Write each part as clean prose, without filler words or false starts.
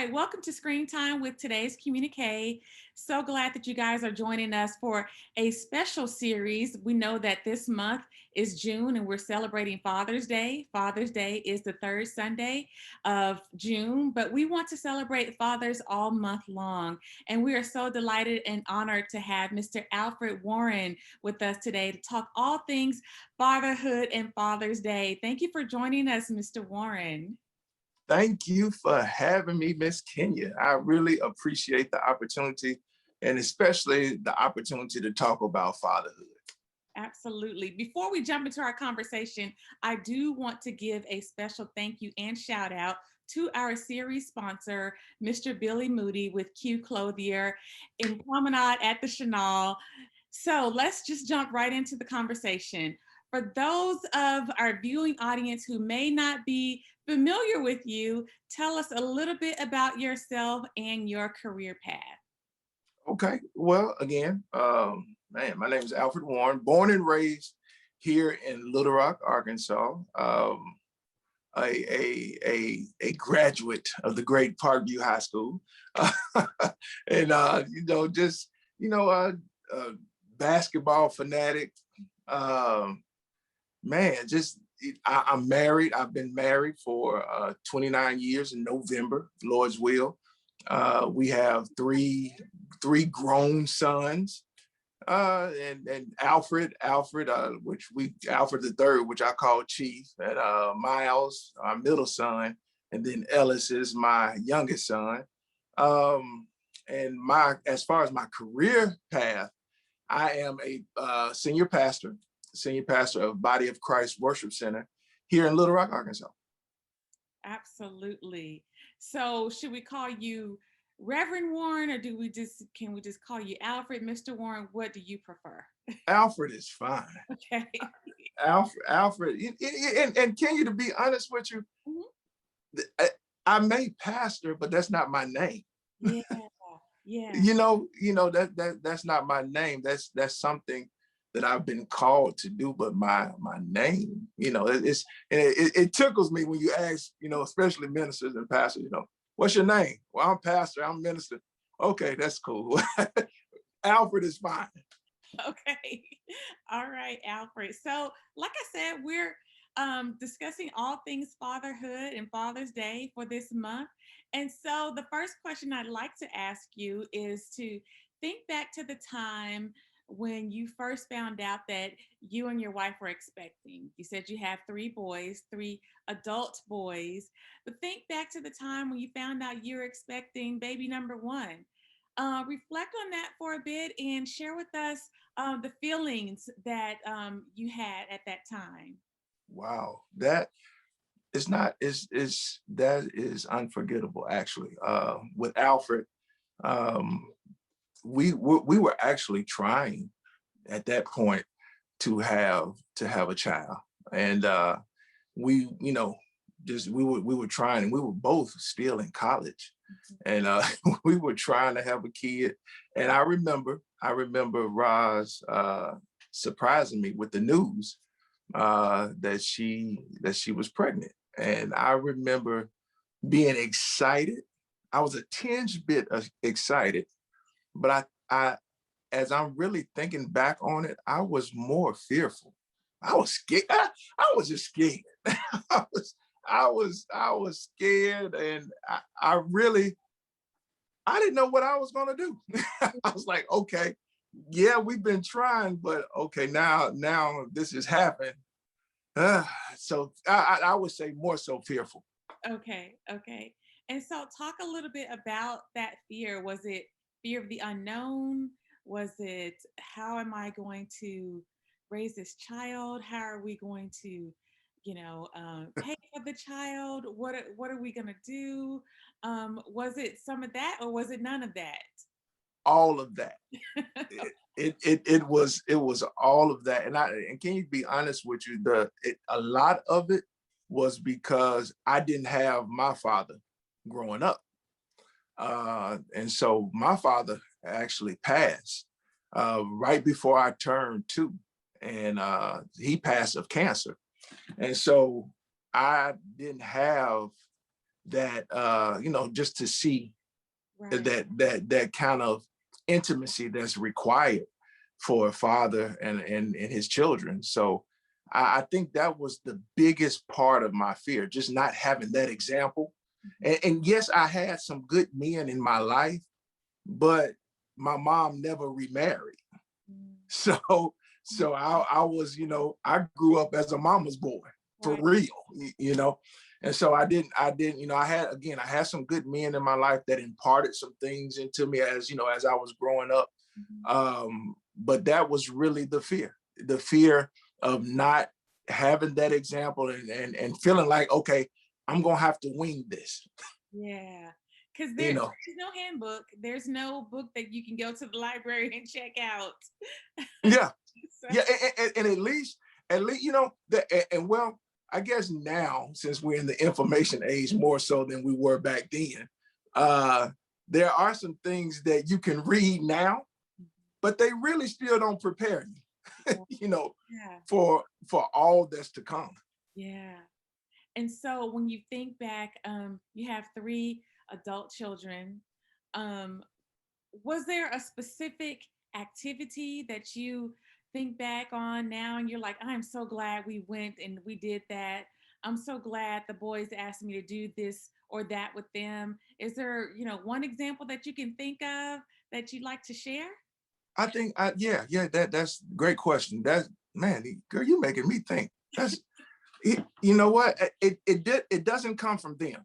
right, welcome to Screen Time with today's Communiqué. So glad that you guys are joining us for a special series. We know that this month is June and we're celebrating Father's Day. Father's Day is the third Sunday of June, but we want to celebrate fathers all month long. And we are so delighted and honored to have Mr. Alfred Warren with us today to talk all things fatherhood and Father's Day. Thank you for joining us, Mr. Warren. Thank you for having me, Miss Kenya. I really appreciate the opportunity and especially the opportunity to talk about fatherhood. Absolutely. Before we jump into our conversation, I do want to give a special thank you and shout out to our series sponsor, Mr. Billy Moody with Q Clothier in Promenade at the Chenal. So let's just jump right into the conversation. For those of our viewing audience who may not be familiar with you, tell us a little bit about yourself and your career path. Okay, well, again, my name is Alfred Warren, born and raised here in Little Rock, Arkansas. A graduate of the great Parkview High School, and basketball fanatic. I'm married. I've been married for 29 years in November, Lord's will. We have three grown sons, and Alfred the third, which I call Chief, and Miles, our middle son, and then Ellis is my youngest son. As far as my career path, I am a senior pastor of Body of Christ Worship Center here in Little Rock, Arkansas. Absolutely. So should we call you Reverend Warren, or can we just call you Alfred, Mr. Warren? What do you prefer? Alfred is fine. Okay. Alfred, and Kenya, to be honest with you, I may pastor, but that's not my name. Yeah, yeah. That's not my name. That's something that I've been called to do, but my name, it tickles me when you ask, especially ministers and pastors, what's your name? Well, I'm pastor, I'm minister. Okay, that's cool. Alfred is fine. Okay. All right, Alfred. So, like I said, we're discussing all things fatherhood and Father's Day for this month. And so, the first question I'd like to ask you is to think back to the time when you first found out that you and your wife were expecting. You said you have three boys, three adult boys, but think back to the time when you found out you're expecting baby number one. Reflect on that for a bit and share with us the feelings that you had at that time. Wow, that is unforgettable. Actually, with Alfred, we were actually trying at that point to have a child, and we were trying, and we were both still in college, and we were trying to have a kid. And I remember Roz surprising me with the news that she was pregnant, and I remember being excited. I was a tinge bit excited, but I as I'm really thinking back on it, I was more fearful. I was scared. I was just scared. I was scared, and I didn't know what I was gonna do. I was like, okay, yeah, we've been trying, but okay, now this has happened. So I would say more so fearful. Okay. And so talk a little bit about that fear. Was it fear of the unknown? Was it, how am I going to raise this child? How are we going to, pay for the child? What are we going to do? Was it some of that, or was it none of that? All of that. It was all of that. And can you be honest with you, a lot of it was because I didn't have my father growing up. And so my father actually passed right before I turned 2, and he passed of cancer. And so I didn't have that just to see Right. that kind of intimacy that's required for a father and his children. So I think that was the biggest part of my fear, just not having that example. Mhm. And yes, I had some good men in my life, but my mom never remarried. Mm. So Mm. I was, I grew up as a mama's boy for Right. real, And so I didn't, I had some good men in my life that imparted some things into me as I was growing up. Mhm. But that was really the fear of not having that example and feeling like, okay, I'm gonna have to wing this, Yeah. Because you know. there's no handbook. There's no book that you can go to the library and check out. Yeah, So, yeah, and at least and well, I guess now since we're in the information age more so than we were back then, uh, there are some things that you can read now, but they really still don't prepare you, yeah. Yeah. for all that's to come. Yeah. And so when you think back, you have three adult children. Um, was there a specific activity that you think back on now and you're like, I'm so glad we went and we did that. I'm so glad the boys asked me to do this or that with them. Is there, one example that you can think of that you'd like to share? I think, yeah, that's a great question. That's man, girl, you making me think. That's you know what? It doesn't come from them.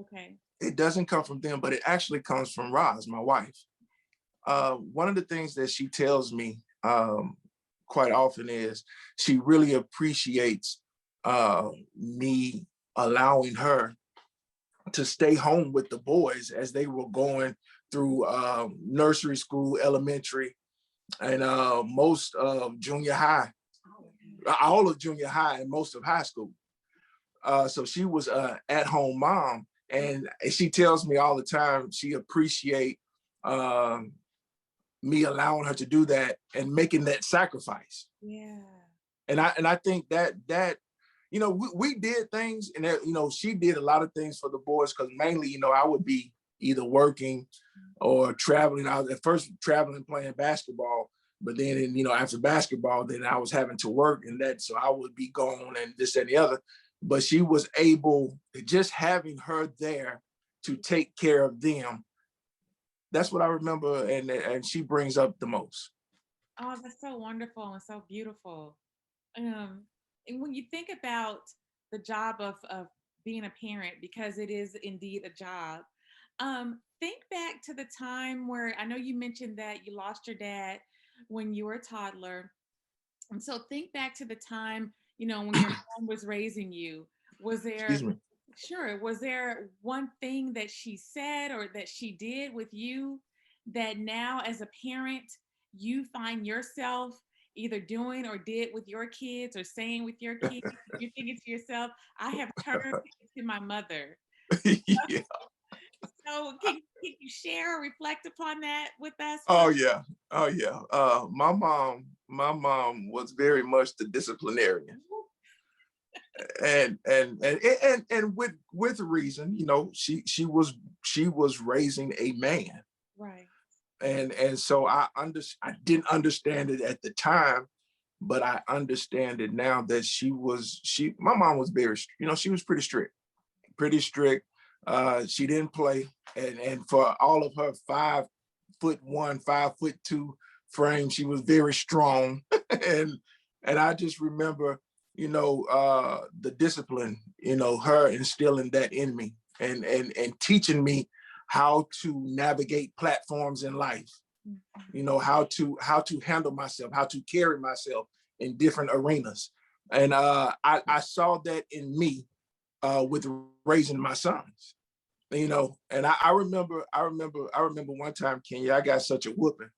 Okay. It doesn't come from them, but it actually comes from Roz, my wife. One of the things that she tells me quite often is she really appreciates me allowing her to stay home with the boys as they were going through nursery school, elementary, and most of junior high, all of junior high and most of high school. So she was a at-home mom, and she tells me all the time she appreciate um, me allowing her to do that and making that sacrifice. Yeah. And I think that we did things, and that, she did a lot of things for the boys because mainly I would be either working or traveling. I was at first traveling playing basketball, but then after basketball, then I was having to work, and that so I would be gone and this and the other. But she was able, just having her there to take care of them. That's what I remember, and she brings up the most. Oh, that's so wonderful and so beautiful. Um, and when you think about the job of being a parent, because it is indeed a job, think back to the time where I know you mentioned that you lost your dad when you were a toddler. And so think back to the time, when your mom was raising you. Was Excuse there, me. sure, was there one thing that she said or that she did with you that now as a parent, you find yourself either doing or did with your kids or saying with your kids? You're thinking to yourself, I have turned into my mother. Yeah. So can you share or reflect upon that with us for Oh yeah. Oh yeah. My mom was very much the disciplinarian, and with reason. She was raising a man, right. and so I didn't understand it at the time, but I understand it now that my mom was very, she was pretty strict, pretty strict. She didn't play, and for all of her 5'1", 5'2" frame, she was very strong, and I just remember, the discipline, her instilling that in me, and teaching me how to navigate platforms in life, Mhm. how to handle myself, how to carry myself in different arenas, and I saw that in me with raising my sons. And I remember one time, Kenya, I got such a whooping.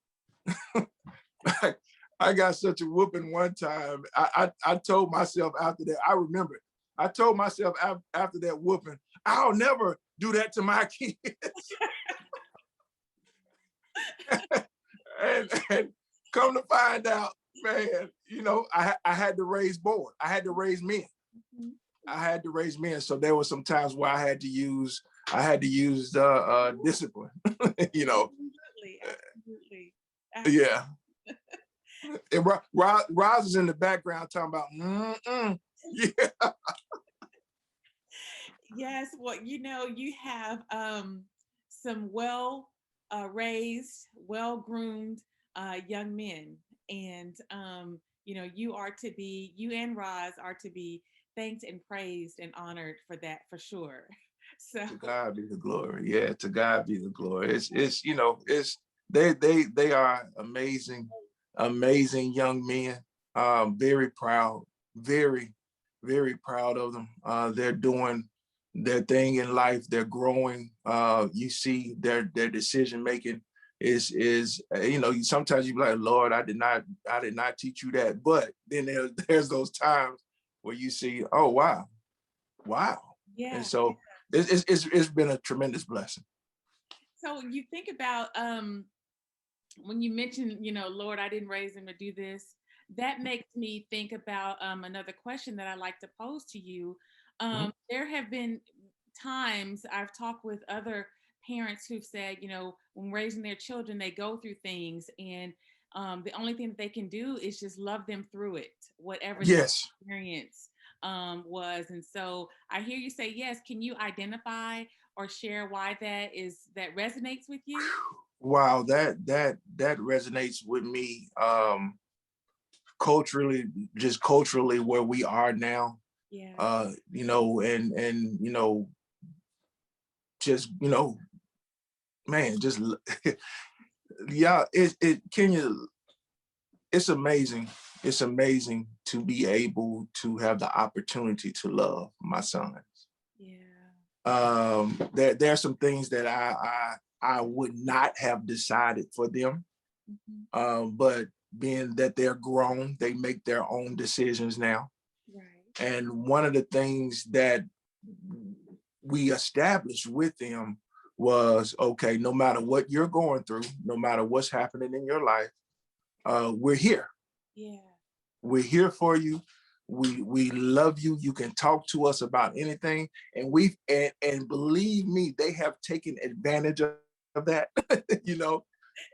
I got such a whooping one time. I told myself after that, I remember it. I told myself after that whooping, I'll never do that to my kids. and come to find out, man, I had to raise boys. I had to raise men. Mhm. I had to raise men, so there were some times where I had to use discipline. you know, Absolutely, absolutely. yeah. And Roz is in the background talking about, yeah, Yes, well, you have some well raised, well groomed young men. And, you and Roz are to be thanked and praised and honored for that for sure. So, to God be the glory. Yeah, to God be the glory. It's they are amazing, amazing young men. Very proud, very, very proud of them. They're doing their thing in life. They're growing. You see their decision making sometimes you be like, Lord, I did not teach you that. But then there's those times where you see, oh wow, wow. And yeah. so it's been a tremendous blessing. So you think about when you mentioned, Lord, I didn't raise him to do this. That makes me think about another question that I like to pose to you. Mhm. There have been times I've talked with other parents who've said, when raising their children, they go through things, and the only thing that they can do is just love them through it, whatever the Yes. experience was. And so I hear you say yes. Can you identify or share why that resonates with you? Wow, that resonates with me culturally, just culturally where we are now. Yeah. And just man, just yeah, it Kenya, it's amazing. It's amazing to be able to have the opportunity to love my son. Yeah. There are some things that I would not have decided for them, Mhm. but being that they're grown, they make their own decisions now. Right. And one of the things that we established with them was, okay, no matter what you're going through, no matter what's happening in your life, we're here. Yeah. We're here for you. We love you. You can talk to us about anything. And believe me, they have taken advantage of that, you know,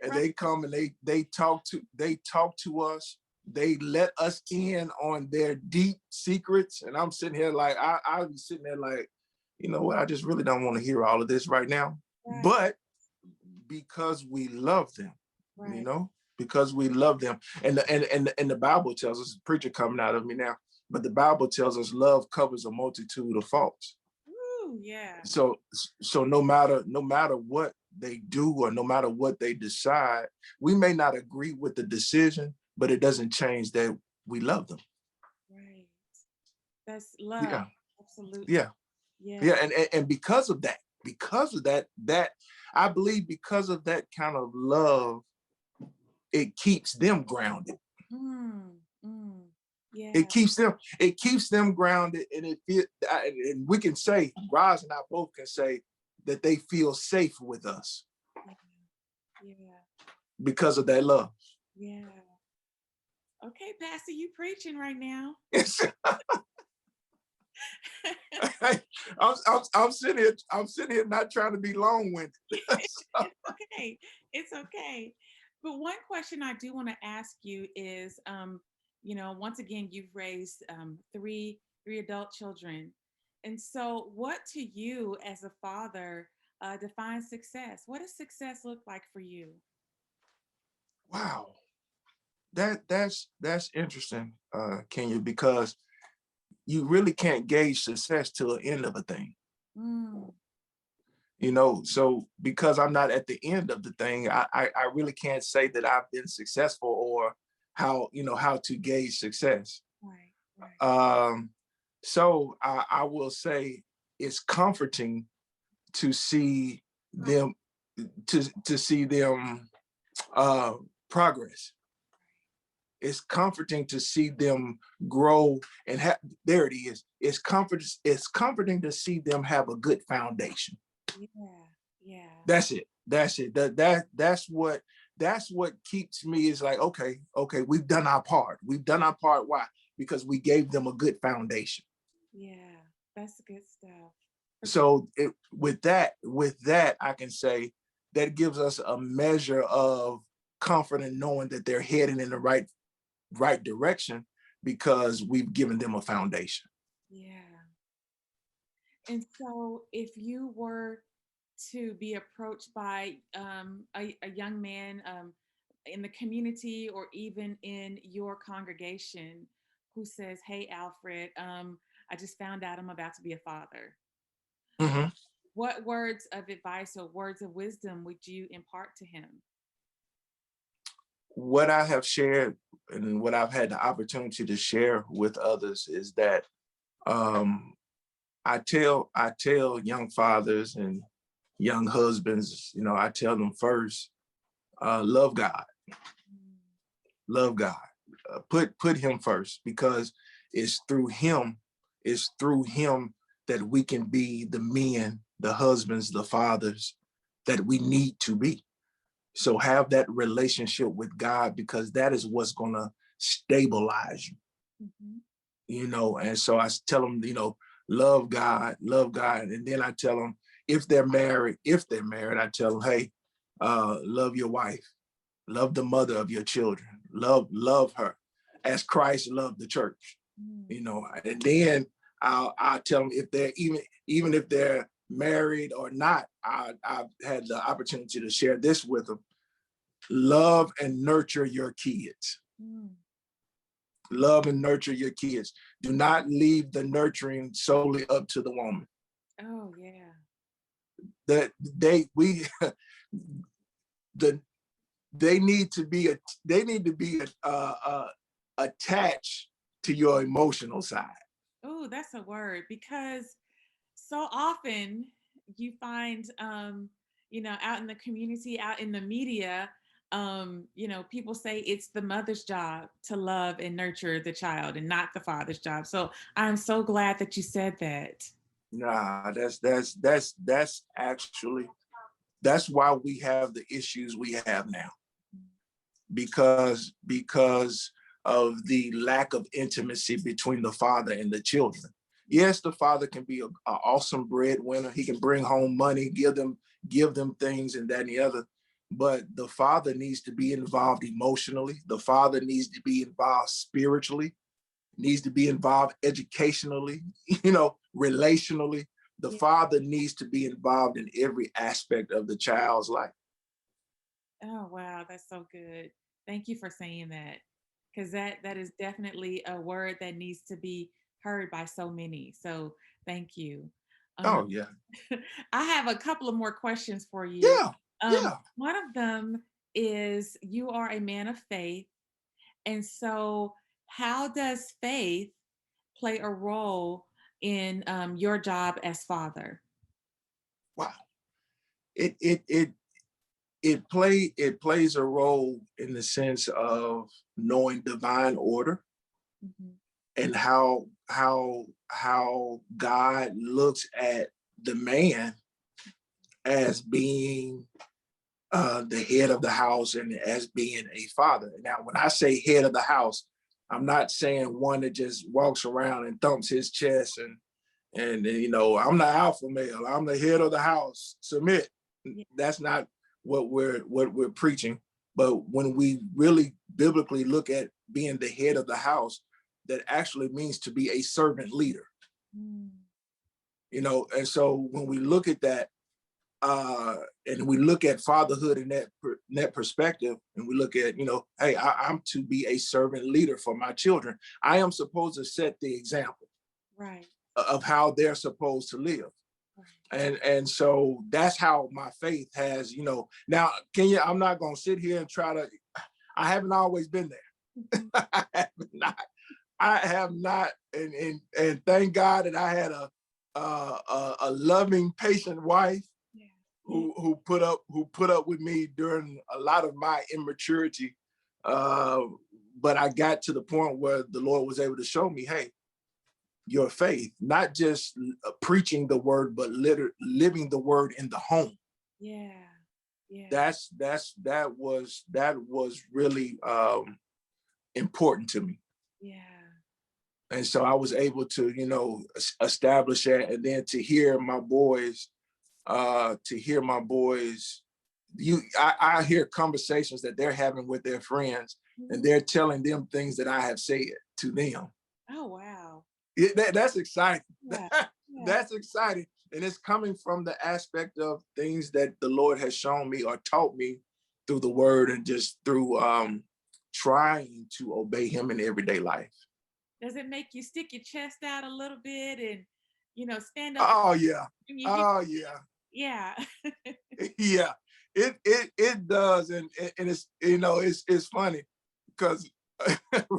and Right. they come and they talk to us. They let us in on their deep secrets. And I'm sitting here like I'll be sitting there like, you know what, I just really don't want to hear all of this right now. Right. But because we love them, you Right. know, because we love them. And the Bible tells us, preacher coming out of me now, but the Bible tells us love covers a multitude of faults. Ooh, yeah. So no matter what they do or no matter what they decide, we may not agree with the decision, but it doesn't change that we love them. Right. That's love. Yeah, Absolutely. yeah, Yeah. yeah. And because of that I believe because of that kind of love, it keeps them grounded. Mm, mm. It Yeah. keeps them grounded, and and we can say, Roz and I both can say that they feel safe with us Yeah. Yeah. because of that love. Yeah. Okay, Pastor, you preaching right now. I'm sitting here not trying to be long-winded. It's okay. It's okay. But one question I do want to ask you is, once again, you've raised three adult children, and so what to you as a father defines success? What does success look like for you? Wow, that's interesting, Kenya, because you really can't gauge success till the end of a thing. Mm, So because I'm not at the end of the thing, I really can't say that I've been successful or how to gauge success. right, right, um so I will say it's comforting to see them to see them uh progress. It's comforting to see them grow and have, there it is, it's comforting to see them have a good foundation. yeah, yeah, That's it. That's what keeps me is like, okay, we've done our part. We've done our part. Why? Because we gave them a good foundation. Yeah, that's good stuff. So with that, I can say that gives us a measure of comfort in knowing that they're heading in the right direction because we've given them a foundation. Yeah. And so, if you were to be approached by a young man in the community or even in your congregation who says, "Hey, Alfred, I just found out I'm about to be a father," Mhm. what words of advice or words of wisdom would you impart to him? What I have shared and what I've had the opportunity to share with others is that um, I tell young fathers and young husbands, I tell them first, love God, Mm. love God, put Him first because it's through Him, it's through Him that we can be the men, the husbands, the fathers that we need to be. So have that relationship with God because that is what's gonna stabilize you, Mhm. And so tell them, love God. And then I tell them if they're married, I tell them, hey, love your wife, love the mother of your children, love her as Christ loved the church, Mm. and then I'll tell them if they're even if they're married or not, I've had the opportunity to share this with them. Love and nurture your kids. Mm. Love and nurture your kids. Do not leave the nurturing solely up to the woman. Oh, yeah. That we the they need to be attached to your emotional side. Oh, that's a word because so often you find, out in the community, out in the media, people say it's the mother's job to love and nurture the child and not the father's job. So I'm so glad that you said that. Nah, that's actually that's why we have the issues we have now because of the lack of intimacy between the father and the children. Yes, the father can be an awesome breadwinner. He can bring home money, give them things and that and the other. But the father needs to be involved emotionally. The father needs to be involved spiritually, needs to be involved educationally, relationally. The Yeah. father needs to be involved in every aspect of the child's life. Oh, wow, that's so good. Thank you for saying that, because that is definitely a word that needs to be heard by so many. So thank you. Um, Oh yeah. I have a couple of more questions for you. Yeah. Yeah. One of them is you are a man of faith, and so how does faith play a role in your job as father? Wow. It plays a role in the sense of knowing divine order Mhm. and how God looks at the man as being the head of the house and as being a father. Now, when I say head of the house, I'm not saying one that just walks around and thumps his chest and I'm the alpha male. I'm the head of the house. Submit. Yeah. That's not what we're preaching. But when we really biblically look at being the head of the house, that actually means to be a servant leader. Mm. And so when we look at that, uh, and we look at fatherhood in that perspective, and we look at, hey, I'm to be a servant leader for my children. I am supposed to set the example Right. of how they're supposed to live. Right. And so that's how my faith has, now Kenya, I'm not going to sit here and try to, I haven't always been Mhm. there. I have not, and thank God that I had a loving, patient wife Yeah. Yeah. who put up with me during a lot of my immaturity. Uh, but I got to the point where the Lord was able to show me, hey, your faith, not just preaching the word, but living the word in the home. Yeah. Yeah. That was really important to me. Yeah. And so I was able to, establish that, and then to hear my boys, I hear conversations that they're having with their friends, and Mhm. they're telling them things that I have said to them. Oh, wow. That's exciting. Yeah. Yeah. That's exciting. And it's coming from the aspect of things that the Lord has shown me or taught me through the word, and just through trying to obey him in everyday life. Does it make you stick your chest out a little bit and, stand up Oh yeah. when you hear? Oh yeah. Yeah. Yeah. It does. And it's funny because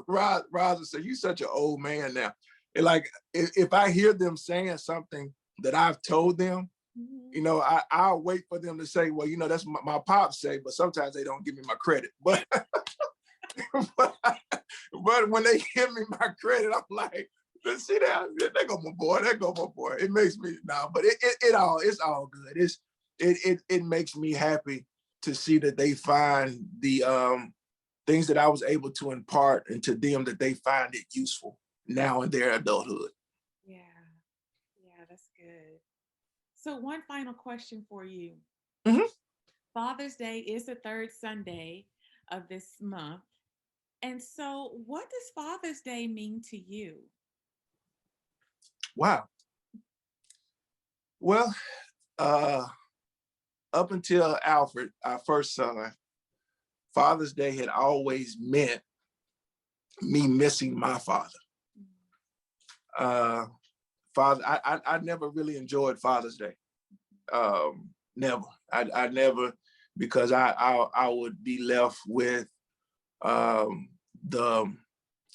Roz will say, "You such an old man now." And like, if I hear them saying something that I've told them, Mhm. I'll wait for them to say, "Well, that's my pops say," but sometimes they don't give me my credit. But but, but when they give me my credit, I'm like, "Let's see that. There go my boy. There go my boy." It makes me now, but it's all good. It makes me happy to see that they find the things that I was able to impart into them, that they find it useful now in their adulthood. Yeah. Yeah, that's good. So, one final question for you. Mhm. Father's Day is the third Sunday of this month. And so, what does Father's Day mean to you? Wow. Well, uh, up until Alfred, our first son, Father's Day had always meant me missing my father. Uh, Father, I never really enjoyed Father's Day. Never. I never, because I would be left with um, the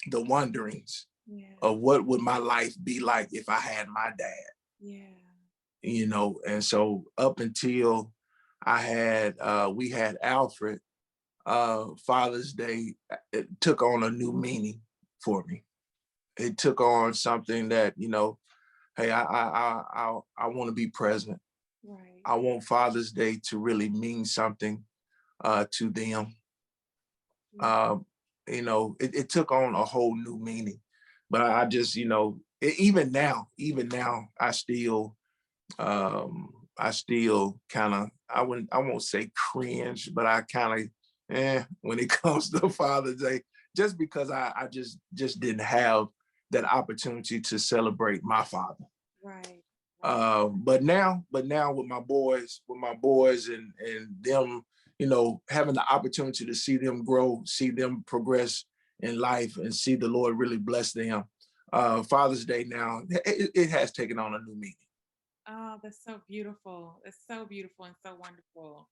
the wonderings Yeah. of what would my life be like if I had my dad. Yeah. And so up until we had Alfred, Father's Day, it took on a new meaning for me. It took on something that, hey, I want to be present. Right. I want Father's Day to really mean something to them. Yeah. Um, it took on a whole new meaning. But I just, even now, I still kind of, I won't say cringe, but I kind of, when it comes to Father's Day, just because I just didn't have that opportunity to celebrate my father. Right. Right. But now with my boys and them, having the opportunity to see them grow, see them progress in life, and see the Lord really bless them. Father's Day now, it has taken on a new meaning. Oh, that's so beautiful. It's so beautiful and so wonderful.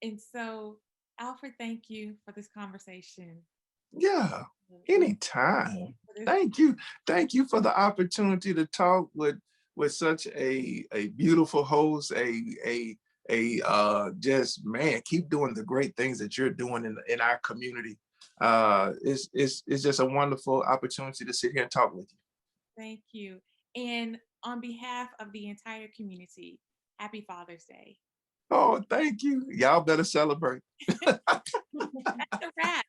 And so, Alfred, thank you for this conversation. Yeah, With anytime. for this, Thank you for the opportunity to talk with such a beautiful host, just man, keep doing the great things that you're doing in our community. It's just a wonderful opportunity to sit here and talk with you. thank you. And on behalf of the entire community, happy Father's Day. Oh, thank you. Y'all better celebrate. That's a wrap.